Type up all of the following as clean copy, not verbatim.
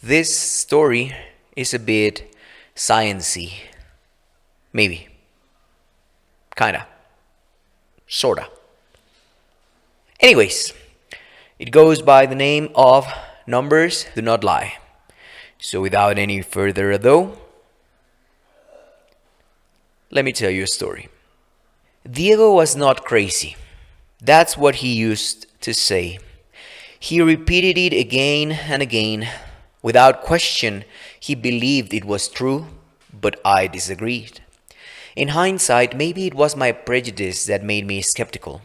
This story is a bit sciency. Maybe. Kinda. Sorta. Anyways, it goes by the name of Numbers Do Not Lie. So without any further ado, let me tell you a story. Diego was not crazy. That's what he used to say. He repeated it again and again. Without question, he believed it was true, but I disagreed. In hindsight, maybe it was my prejudice that made me skeptical.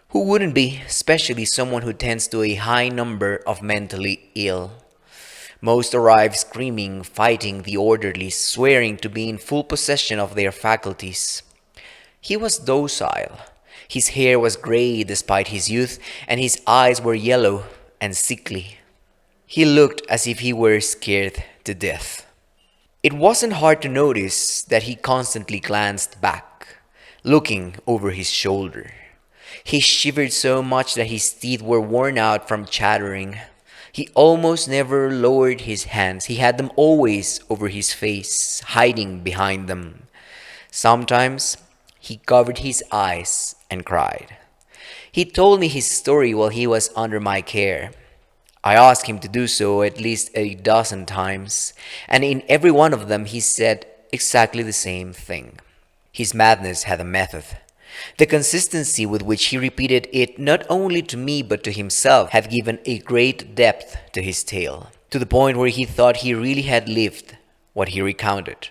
Who wouldn't be, especially someone who tends to a high number of mentally ill? Most arrive screaming, fighting the orderlies, swearing to be in full possession of their faculties. He was docile. His hair was gray despite his youth, and his eyes were yellow and sickly. He looked as if he were scared to death. It wasn't hard to notice that he constantly glanced back, looking over his shoulder. He shivered so much that his teeth were worn out from chattering. He almost never lowered his hands. He had them always over his face, hiding behind them. Sometimes he covered his eyes and cried. He told me his story while he was under my care. I asked him to do so at least a dozen times, and in every one of them he said exactly the same thing. His madness had a method. The consistency with which he repeated it not only to me but to himself had given a great depth to his tale, to the point where he thought he really had lived what he recounted.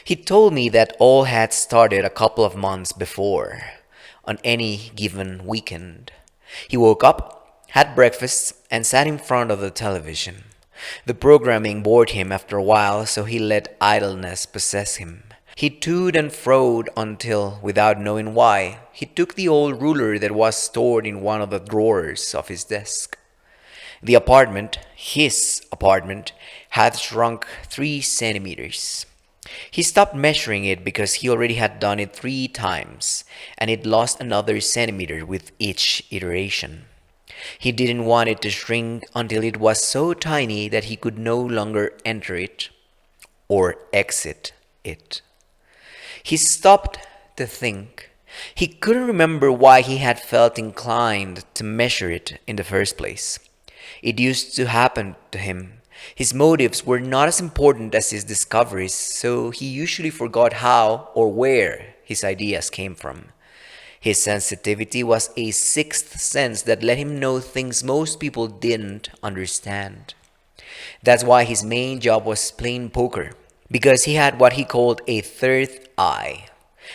He told me that all had started a couple of months before, on any given weekend. He woke up, had breakfast, and sat in front of the television. The programming bored him after a while, so he let idleness possess him. He toed and froed until, without knowing why, he took the old ruler that was stored in one of the drawers of his desk. The apartment, his apartment, had shrunk 3 centimeters. He stopped measuring it because he already had done it 3 times, and it lost another centimeter with each iteration. He didn't want it to shrink until it was so tiny that he could no longer enter it or exit it. He stopped to think. He couldn't remember why he had felt inclined to measure it in the first place. It used to happen to him. His motives were not as important as his discoveries, so he usually forgot how or where his ideas came from. His sensitivity was a sixth sense that let him know things most people didn't understand. That's why his main job was playing poker, because he had what he called a third eye,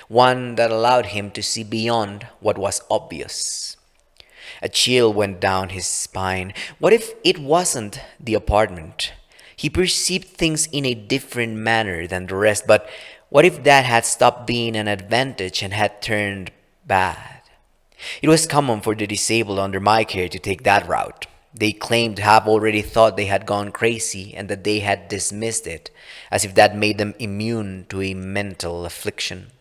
one that allowed him to see beyond what was obvious. A chill went down his spine. What if it wasn't the apartment? He perceived things in a different manner than the rest, but what if that had stopped being an advantage and had turned bad? It was common for the disabled under my care to take that route. They claimed to have already thought they had gone crazy and that they had dismissed it, as if that made them immune to a mental affliction.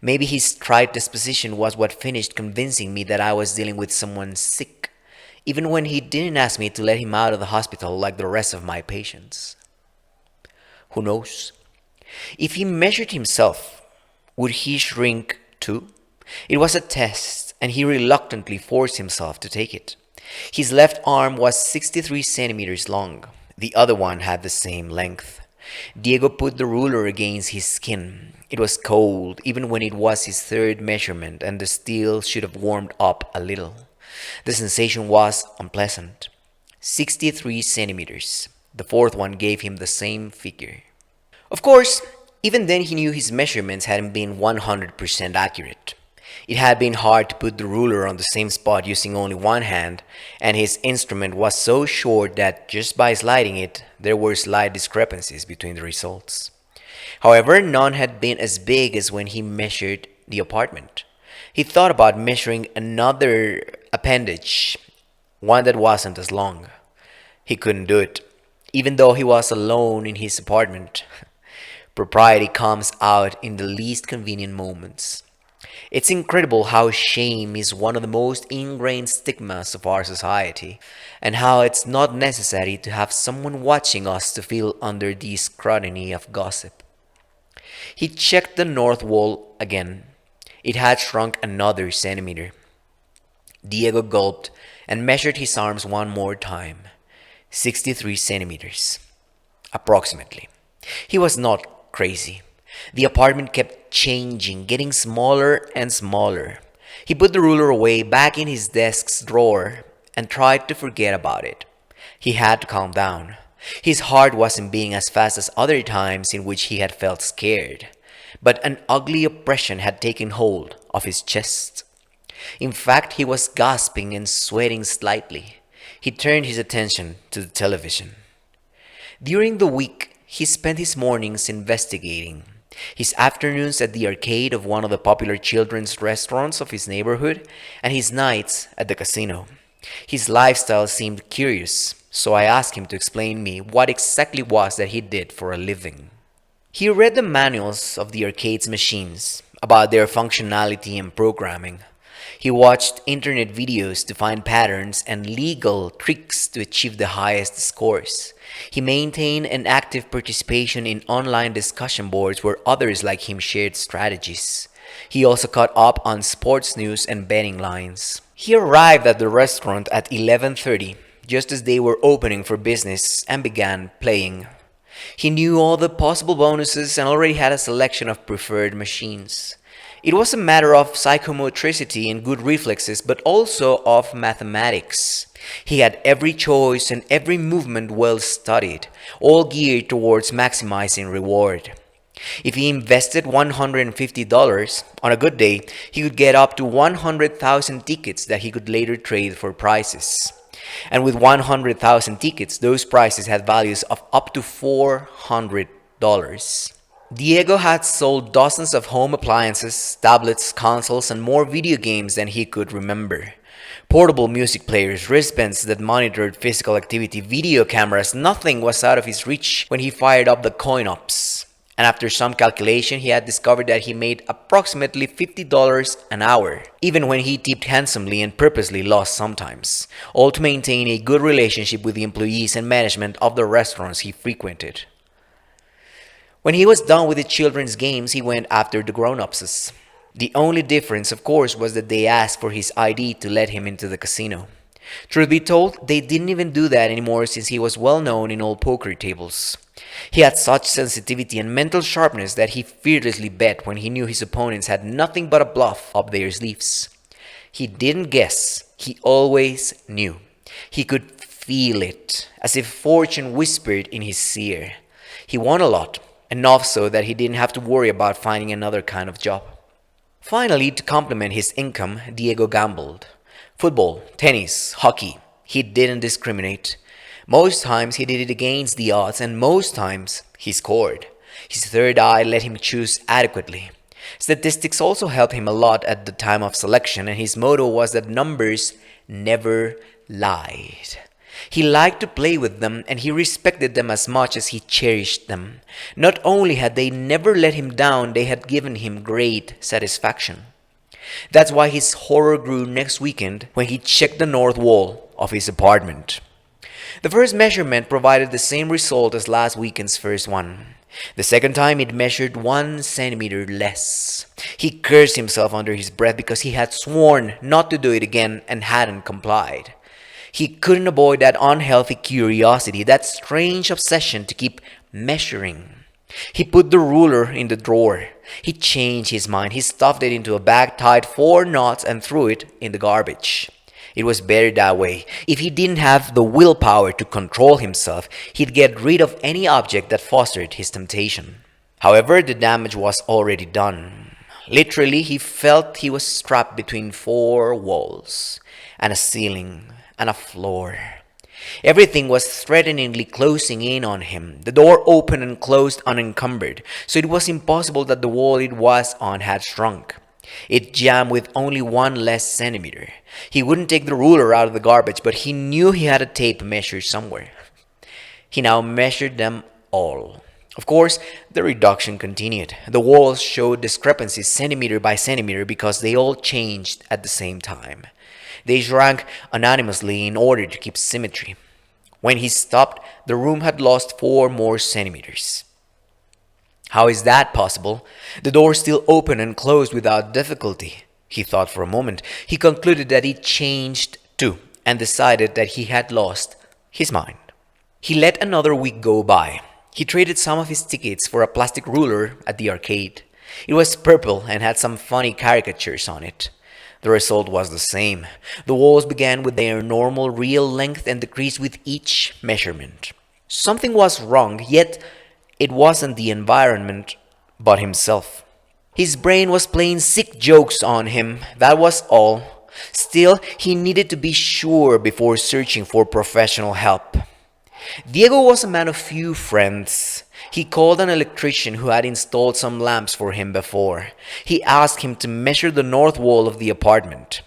Maybe his trite disposition was what finished convincing me that I was dealing with someone sick, even when he didn't ask me to let him out of the hospital like the rest of my patients. Who knows? If he measured himself, would he shrink too? It was a test, and he reluctantly forced himself to take it. His left arm was 63 centimeters long. The other one had the same length. Diego put the ruler against his skin. It was cold, even when it was his third measurement, and the steel should have warmed up a little. The sensation was unpleasant. 63 centimeters. The fourth one gave him the same figure. Of course, even then he knew his measurements hadn't been 100% accurate. It had been hard to put the ruler on the same spot using only one hand, and his instrument was so short that just by sliding it, there were slight discrepancies between the results. However, none had been as big as when he measured the apartment. He thought about measuring another appendage, one that wasn't as long. He couldn't do it, even though he was alone in his apartment. Propriety comes out in the least convenient moments. It's incredible how shame is one of the most ingrained stigmas of our society, and how it's not necessary to have someone watching us to feel under the scrutiny of gossip. He checked the north wall again. It had shrunk another centimeter. Diego gulped and measured his arms one more time. 63 centimeters, approximately. He was not crazy. The apartment kept changing, getting smaller and smaller. He put the ruler away back in his desk's drawer and tried to forget about it. He had to calm down. His heart wasn't beating as fast as other times in which he had felt scared, but an ugly oppression had taken hold of his chest. In fact, he was gasping and sweating slightly. He turned his attention to the television. During the week, he spent his mornings investigating, his afternoons at the arcade of one of the popular children's restaurants of his neighborhood, and his nights at the casino. His lifestyle seemed curious, so I asked him to explain me what exactly was that he did for a living. He read the manuals of the arcade's machines about their functionality and programming. He watched internet videos to find patterns and legal tricks to achieve the highest scores. He maintained an active participation in online discussion boards where others like him shared strategies. He also caught up on sports news and betting lines. He arrived at the restaurant at 11:30, just as they were opening for business, and began playing. He knew all the possible bonuses and already had a selection of preferred machines. It was a matter of psychomotricity and good reflexes, but also of mathematics. He had every choice and every movement well studied, all geared towards maximizing reward. If he invested $150, on a good day, he could get up to 100,000 tickets that he could later trade for prizes. And with 100,000 tickets, those prizes had values of up to $400. Diego had sold dozens of home appliances, tablets, consoles, and more video games than he could remember. Portable music players, wristbands that monitored physical activity, video cameras, nothing was out of his reach when he fired up the coin ops. And after some calculation, he had discovered that he made approximately $50 an hour, even when he tipped handsomely and purposely lost sometimes, all to maintain a good relationship with the employees and management of the restaurants he frequented. When he was done with the children's games, he went after the grown-ups. The only difference, of course, was that they asked for his ID to let him into the casino. Truth be told, they didn't even do that anymore since he was well known in all poker tables. He had such sensitivity and mental sharpness that he fearlessly bet when he knew his opponents had nothing but a bluff up their sleeves. He didn't guess, he always knew. He could feel it, as if fortune whispered in his ear. He won a lot. Enough so that he didn't have to worry about finding another kind of job. Finally, to complement his income, Diego gambled. Football, tennis, hockey. He didn't discriminate. Most times he did it against the odds, and most times he scored. His third eye let him choose adequately. Statistics also helped him a lot at the time of selection, and his motto was that numbers never lied. He liked to play with them, and he respected them as much as he cherished them. Not only had they never let him down, they had given him great satisfaction. That's why his horror grew next weekend when he checked the north wall of his apartment. The first measurement provided the same result as last weekend's first one. The second time it measured 1 centimeter less. He cursed himself under his breath because he had sworn not to do it again and hadn't complied. He couldn't avoid that unhealthy curiosity, that strange obsession to keep measuring. He put the ruler in the drawer. He changed his mind. He stuffed it into a bag, tied 4 knots, and threw it in the garbage. It was better that way. If he didn't have the willpower to control himself, he'd get rid of any object that fostered his temptation. However, the damage was already done. Literally, he felt he was strapped between 4 walls and a ceiling and a floor. Everything was threateningly closing in on him. The door opened and closed unencumbered, so it was impossible that the wall it was on had shrunk. It jammed with only 1 less centimeter. He wouldn't take the ruler out of the garbage, but he knew he had a tape measure somewhere. He now measured them all Of course, the reduction continued. The walls showed discrepancies centimeter by centimeter because they all changed at the same time. They shrank anonymously in order to keep symmetry. When he stopped, the room had lost 4 more centimeters. How is that possible? The door still opened and closed without difficulty. He thought for a moment. He concluded that it changed too, and decided that he had lost his mind. He let another week go by. He traded some of his tickets for a plastic ruler at the arcade. It was purple and had some funny caricatures on it. The result was the same. The walls began with their normal real length and decreased with each measurement. Something was wrong, yet it wasn't the environment, but himself. His brain was playing sick jokes on him, that was all. Still, he needed to be sure before searching for professional help. Diego was a man of few friends. He called an electrician who had installed some lamps for him before. He asked him to measure the north wall of the apartment.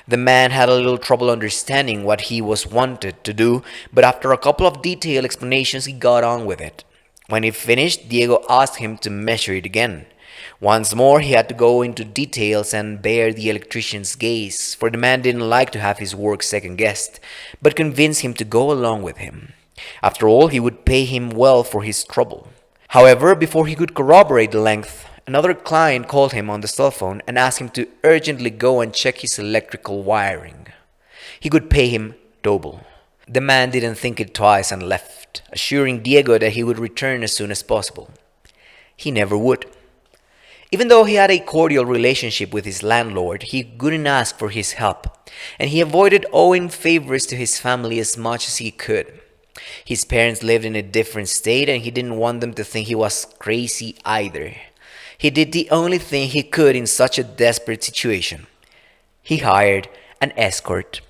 The man had a little trouble understanding what he was wanted to do, but after a couple of detailed explanations, he got on with it. When he finished, Diego asked him to measure it again. Once more, he had to go into details and bear the electrician's gaze, for the man didn't like to have his work second-guessed, but convinced him to go along with him. After all, he would pay him well for his trouble. However, before he could corroborate the length, another client called him on the cell phone and asked him to urgently go and check his electrical wiring. He could pay him double. The man didn't think it twice and left, assuring Diego that he would return as soon as possible. He never would. Even though he had a cordial relationship with his landlord, he couldn't ask for his help, and he avoided owing favors to his family as much as he could. His parents lived in a different state, and he didn't want them to think he was crazy either. He did the only thing he could in such a desperate situation. He hired an escort.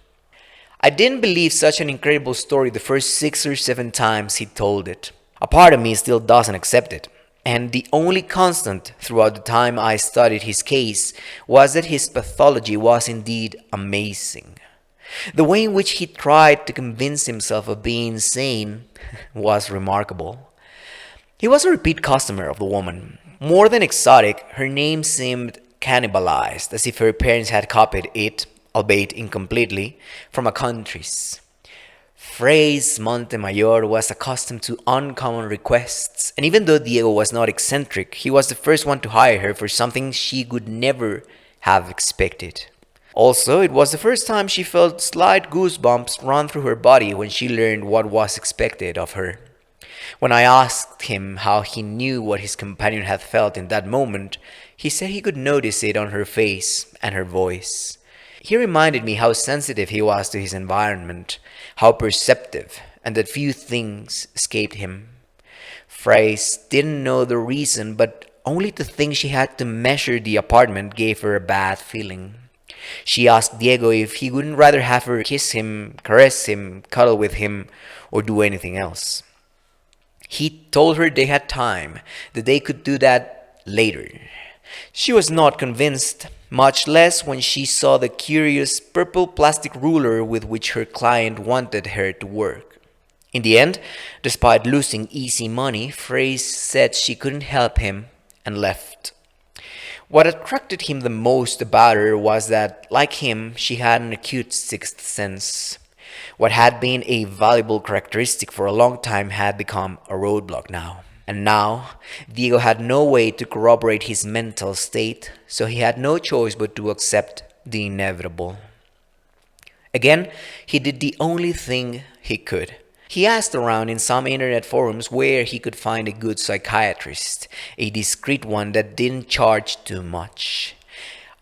I didn't believe such an incredible story the first 6 or 7 times he told it. A part of me still doesn't accept it. And the only constant throughout the time I studied his case was that his pathology was indeed amazing. The way in which he tried to convince himself of being sane was remarkable. He was a repeat customer of the woman. More than exotic, her name seemed cannibalized, as if her parents had copied it, albeit incompletely, from a country's. Frey's Montemayor was accustomed to uncommon requests, and even though Diego was not eccentric, he was the first one to hire her for something she could never have expected. Also, it was the first time she felt slight goosebumps run through her body when she learned what was expected of her. When I asked him how he knew what his companion had felt in that moment, he said he could notice it on her face and her voice. He reminded me how sensitive he was to his environment, how perceptive, and that few things escaped him. Frey's didn't know the reason, but only to think she had to measure the apartment gave her a bad feeling. She asked Diego if he wouldn't rather have her kiss him, caress him, cuddle with him, or do anything else. He told her they had time, that they could do that later. She was not convinced, much less when she saw the curious purple plastic ruler with which her client wanted her to work. In the end, despite losing easy money, Frey said she couldn't help him and left. What attracted him the most about her was that, like him, she had an acute sixth sense. What had been a valuable characteristic for a long time had become a roadblock now. And now, Diego had no way to corroborate his mental state, so he had no choice but to accept the inevitable. Again, he did the only thing he could. He asked around in some internet forums where he could find a good psychiatrist, a discreet one that didn't charge too much.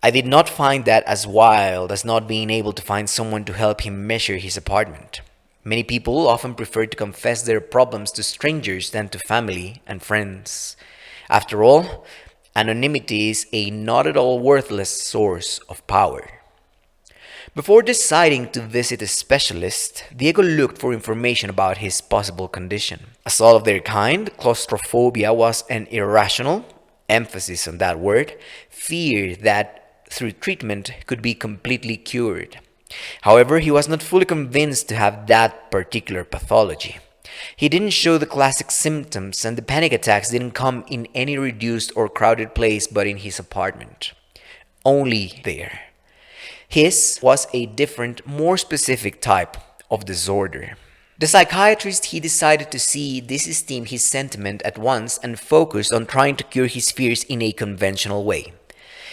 I did not find that as wild as not being able to find someone to help him measure his apartment. Many people often prefer to confess their problems to strangers than to family and friends. After all, anonymity is a not at all worthless source of power. Before deciding to visit a specialist, Diego looked for information about his possible condition. As all of their kind, claustrophobia was an irrational, emphasis on that word, fear that through treatment could be completely cured. However, he was not fully convinced to have that particular pathology. He didn't show the classic symptoms, and the panic attacks didn't come in any reduced or crowded place but in his apartment. Only there. His was a different, more specific type of disorder. The psychiatrist he decided to see disesteemed his sentiment at once and focused on trying to cure his fears in a conventional way.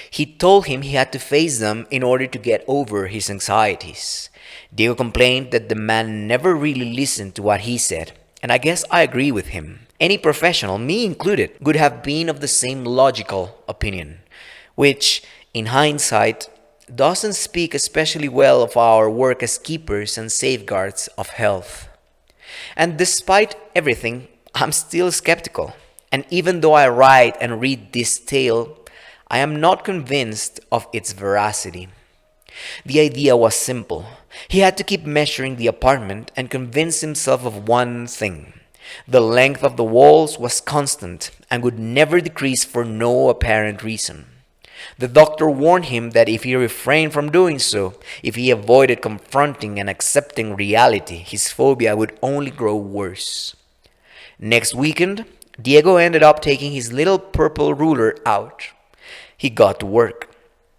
He told him he had to face them in order to get over his anxieties. Diego complained that the man never really listened to what he said, and I guess I agree with him. Any professional, me included, would have been of the same logical opinion, which, in hindsight, doesn't speak especially well of our work as keepers and safeguards of health. And despite everything, I'm still skeptical. And even though I write and read this tale, I am not convinced of its veracity. The idea was simple. He had to keep measuring the apartment and convince himself of one thing. The length of the walls was constant and would never decrease for no apparent reason. The doctor warned him that if he refrained from doing so, if he avoided confronting and accepting reality, his phobia would only grow worse. Next weekend, Diego ended up taking his little purple ruler out. He got to work.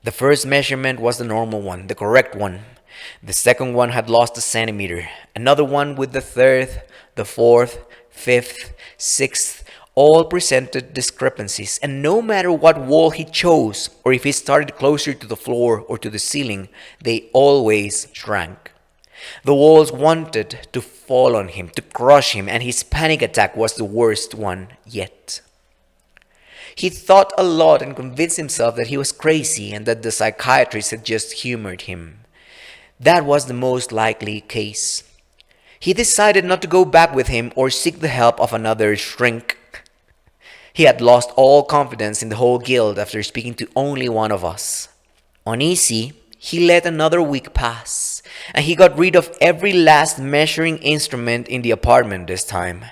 The first measurement was the normal one, the correct one. The second one had lost a centimeter. Another one with the third, the fourth, fifth, sixth, all presented discrepancies, and no matter what wall he chose, or if he started closer to the floor or to the ceiling, they always shrank. The walls wanted to fall on him, to crush him, and his panic attack was the worst one yet. He thought a lot and convinced himself that he was crazy and that the psychiatrist had just humored him. That was the most likely case. He decided not to go back with him or seek the help of another shrink. He had lost all confidence in the whole guild after speaking to only one of us. Uneasy, he let another week pass, and he got rid of every last measuring instrument in the apartment this time.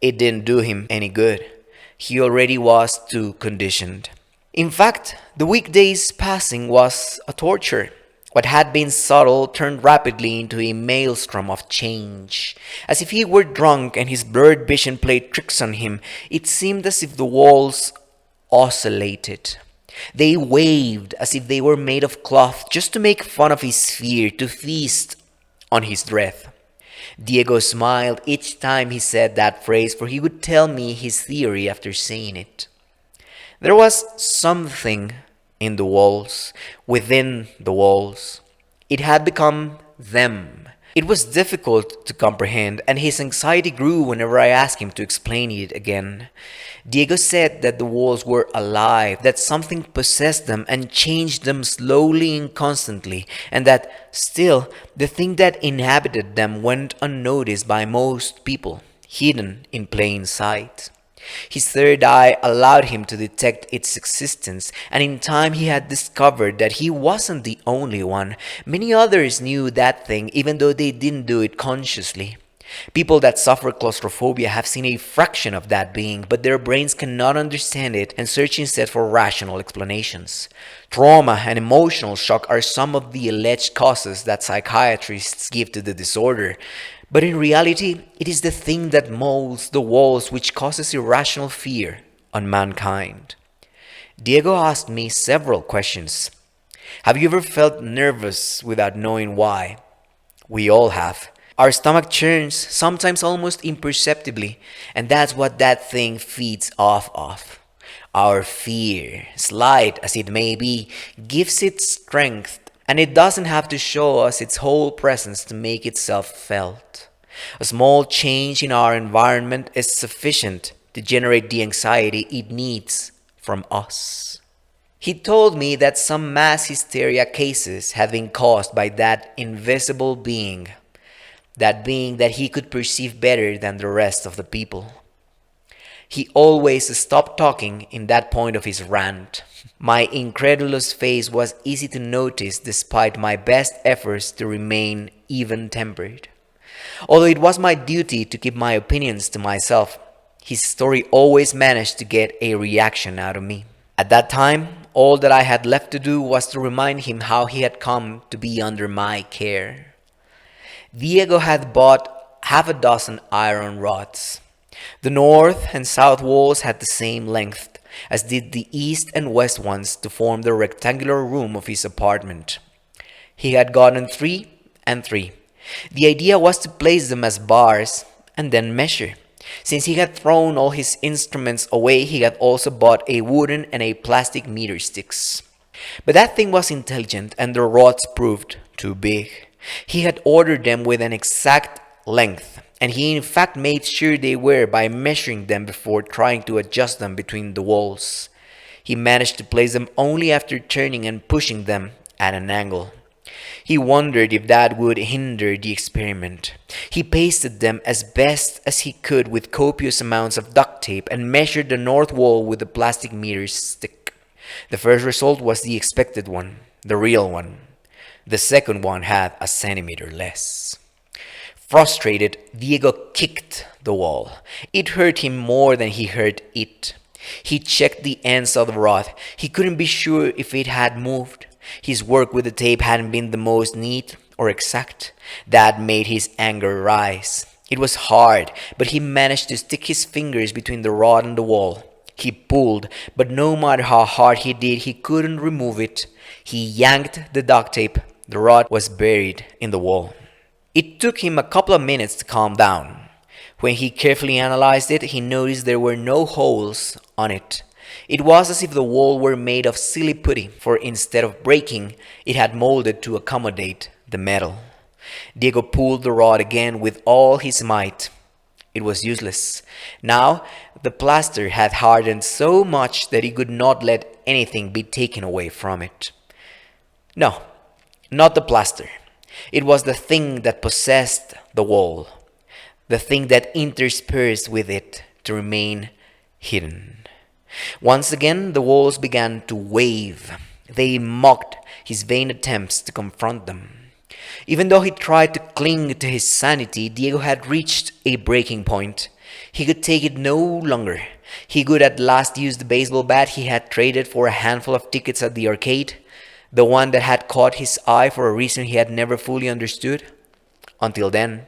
It didn't do him any good. He already was too conditioned. In fact, the weekdays passing was a torture. What had been subtle turned rapidly into a maelstrom of change. As if he were drunk and his blurred vision played tricks on him, it seemed as if the walls oscillated. They waved as if they were made of cloth just to make fun of his fear, to feast on his dread. Diego smiled each time he said that phrase, for he would tell me his theory after saying it. There was something in the walls, within the walls. It had become them. It was difficult to comprehend, and his anxiety grew whenever I asked him to explain it again. Diego said that the walls were alive, that something possessed them and changed them slowly and constantly, and that still the thing that inhabited them went unnoticed by most people, hidden in plain sight. His third eye allowed him to detect its existence, and in time he had discovered that he wasn't the only one. Many others knew that thing, even though they didn't do it consciously. People that suffer claustrophobia have seen a fraction of that being, but their brains cannot understand it and search instead for rational explanations. Trauma and emotional shock are some of the alleged causes that psychiatrists give to the disorder. But in reality, it is the thing that molds the walls which causes irrational fear on mankind. Diego asked me several questions. Have you ever felt nervous without knowing why? We all have. Our stomach churns, sometimes almost imperceptibly, and that's what that thing feeds off of. Our fear, slight as it may be, gives it strength, and it doesn't have to show us its whole presence to make itself felt. A small change in our environment is sufficient to generate the anxiety it needs from us. He told me that some mass hysteria cases had been caused by that invisible being, that being that he could perceive better than the rest of the people. He always stopped talking in that point of his rant. My incredulous face was easy to notice despite my best efforts to remain even-tempered. Although it was my duty to keep my opinions to myself, his story always managed to get a reaction out of me. At that time, all that I had left to do was to remind him how he had come to be under my care. Diego had bought half a dozen iron rods. The north and south walls had the same length, as did the east and west ones, to form the rectangular room of his apartment. He had gotten 3 and 3. The idea was to place them as bars and then measure. Since he had thrown all his instruments away, he had also bought a wooden and a plastic meter sticks. But that thing was intelligent, and the rods proved too big. He had ordered them with an exact length, and he in fact made sure they were by measuring them before trying to adjust them between the walls. He managed to place them only after turning and pushing them at an angle. He wondered if that would hinder the experiment. He pasted them as best as he could with copious amounts of duct tape and measured the north wall with the plastic meter stick. The first result was the expected one, the real one. The second one had a centimeter less. Frustrated, Diego kicked the wall. It hurt him more than he hurt it. He checked the ends of the rod. He couldn't be sure if it had moved. His work with the tape hadn't been the most neat or exact. That made his anger rise. It was hard, but he managed to stick his fingers between the rod and the wall. He pulled, but no matter how hard he did, he couldn't remove it. He yanked the duct tape. The rod was buried in the wall. It took him a couple of minutes to calm down. When he carefully analyzed it, he noticed there were no holes on it. It was as if the wall were made of silly putty, for instead of breaking, it had molded to accommodate the metal. Diego pulled the rod again with all his might. It was useless. Now, the plaster had hardened so much that he could not let anything be taken away from it. No, not the plaster. It was the thing that possessed the wall, the thing that interspersed with it to remain hidden. Once again, the walls began to wave. They mocked his vain attempts to confront them. Even though he tried to cling to his sanity, Diego had reached a breaking point. He could take it no longer. He could at last use the baseball bat he had traded for a handful of tickets at the arcade, the one that had caught his eye for a reason he had never fully understood. Until then,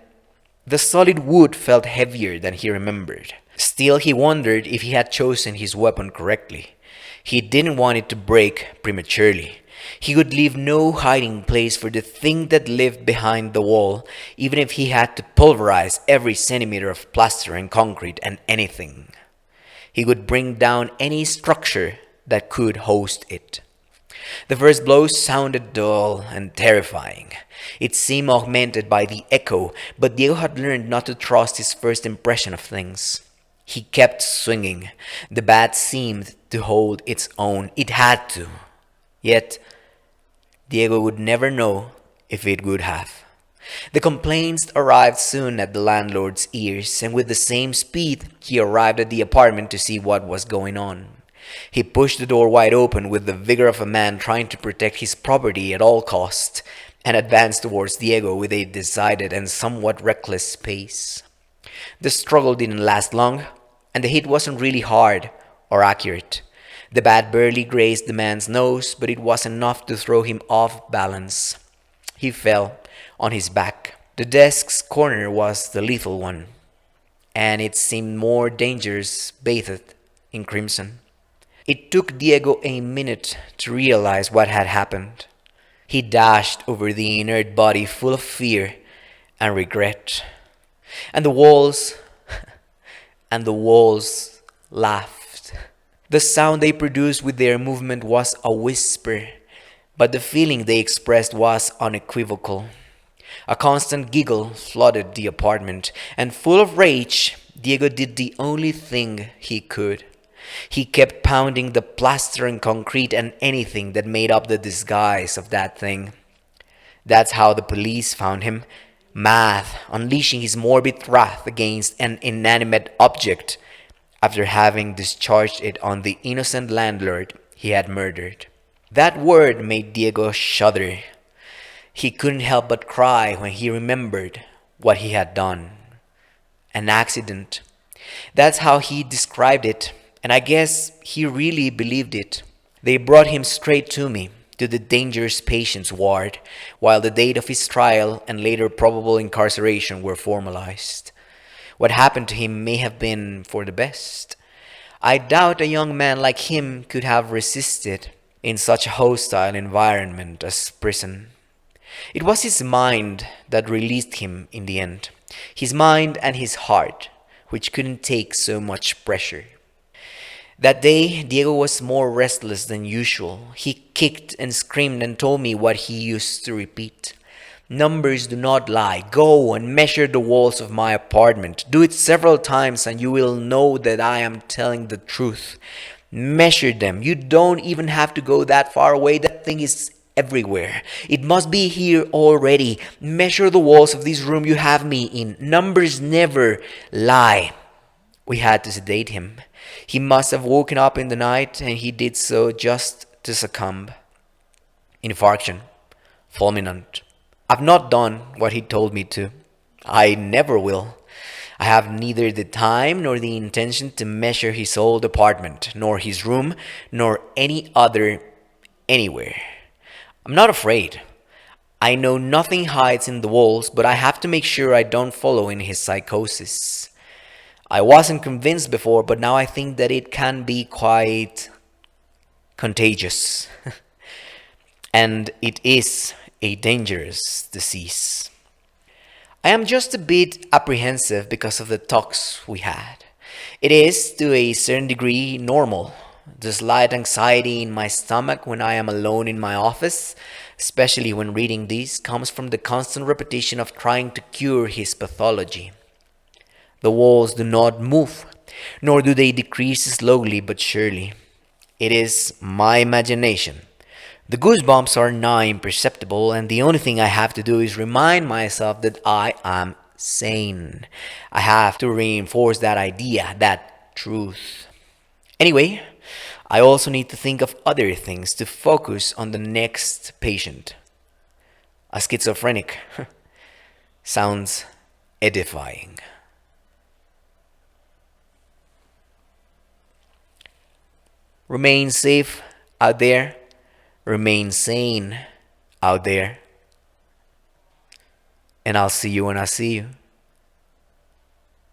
the solid wood felt heavier than he remembered. Still, he wondered if he had chosen his weapon correctly. He didn't want it to break prematurely. He could leave no hiding place for the thing that lived behind the wall, even if he had to pulverize every centimeter of plaster and concrete and anything. He would bring down any structure that could host it. The first blow sounded dull and terrifying. It seemed augmented by the echo, but Diego had learned not to trust his first impression of things. He kept swinging. The bat seemed to hold its own. It had to. Yet, Diego would never know if it would have. The complaints arrived soon at the landlord's ears, and with the same speed, he arrived at the apartment to see what was going on. He pushed the door wide open with the vigor of a man trying to protect his property at all costs, and advanced towards Diego with a decided and somewhat reckless pace. The struggle didn't last long, and the hit wasn't really hard or accurate. The bat barely grazed the man's nose, but it was enough to throw him off balance. He fell on his back. The desk's corner was the lethal one, and it seemed more dangerous bathed in crimson. It took Diego a minute to realize what had happened. He dashed over the inert body full of fear and regret. And the walls laughed. The sound they produced with their movement was a whisper, but the feeling they expressed was unequivocal. A constant giggle flooded the apartment, and full of rage, Diego did the only thing he could. He kept pounding the plaster and concrete and anything that made up the disguise of that thing. That's how the police found him, mad, unleashing his morbid wrath against an inanimate object after having discharged it on the innocent landlord he had murdered. That word made Diego shudder. He couldn't help but cry when he remembered what he had done. An accident. That's how he described it, and I guess he really believed it. They brought him straight to me, to the dangerous patient's ward, while the date of his trial and later probable incarceration were formalized. What happened to him may have been for the best. I doubt a young man like him could have resisted in such a hostile environment as prison. It was his mind that released him in the end, his mind and his heart, which couldn't take so much pressure. That day, Diego was more restless than usual. He kicked and screamed and told me what he used to repeat. Numbers do not lie. Go and measure the walls of my apartment. Do it several times and you will know that I am telling the truth. Measure them. You don't even have to go that far away. That thing is everywhere. It must be here already. Measure the walls of this room you have me in. Numbers never lie. We had to sedate him. He must have woken up in the night, and he did so just to succumb. Infarction. Fulminant. I've not done what he told me to. I never will. I have neither the time nor the intention to measure his old apartment, nor his room, nor any other anywhere. I'm not afraid. I know nothing hides in the walls, but I have to make sure I don't follow in his psychosis. I wasn't convinced before, but now I think that it can be quite contagious. And it is a dangerous disease. I am just a bit apprehensive because of the talks we had. It is, to a certain degree, normal. The slight anxiety in my stomach when I am alone in my office, especially when reading these, comes from the constant repetition of trying to cure his pathology. The walls do not move, nor do they decrease slowly but surely. It is my imagination. The goosebumps are nigh imperceptible, and the only thing I have to do is remind myself that I am sane. I have to reinforce that idea, that truth. Anyway, I also need to think of other things to focus on the next patient. A schizophrenic. Sounds edifying. Remain safe out there. Remain sane out there. And I'll see you when I see you.